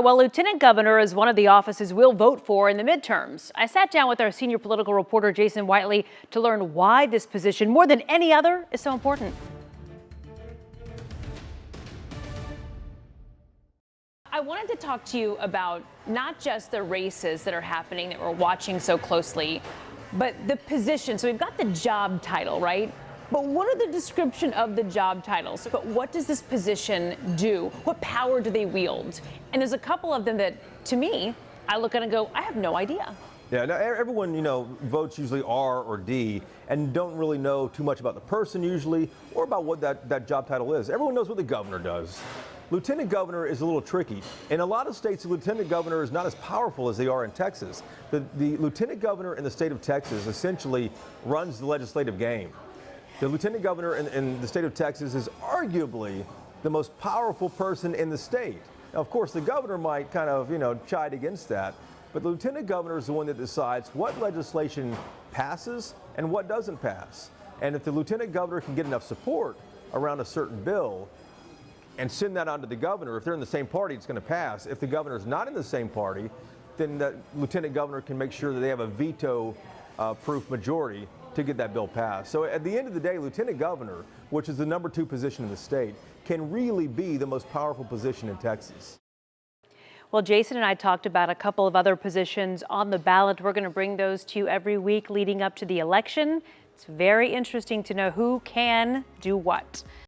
Well, Lieutenant Governor is one of the offices we'll vote for in the midterms. I sat down with our senior political reporter, Jason Whitely, to learn why this position, more than any other, is so important. I wanted to talk to you about not just the races that are happening that we're watching so closely, but the position. So we've got the job title, right? But what are the description of the job titles? But what does this position do? What power do they wield? And there's a couple of them that, to me, I look at and go, I have no idea. Yeah, now everyone, votes usually R or D and don't really know too much about the person usually or about what that job title is. Everyone knows what the governor does. Lieutenant governor is a little tricky. In a lot of states, the lieutenant governor is not as powerful as they are in Texas. The lieutenant governor in the state of Texas essentially runs the legislative game. The lieutenant governor in the state of Texas is arguably the most powerful person in the state. Now, of course, the governor might kind of, chide against that, but the lieutenant governor is the one that decides what legislation passes and what doesn't pass. And if the lieutenant governor can get enough support around a certain bill and send that on to the governor, if they're in the same party, it's going to pass. If the governor is not in the same party, then the lieutenant governor can make sure that they have a veto-proof majority to get that bill passed. So at the end of the day, lieutenant governor, which is the #2 position in the state, can really be the most powerful position in Texas. Well, Jason and I talked about a couple of other positions on the ballot. We're going to bring those to you every week leading up to the election. It's very interesting to know who can do what.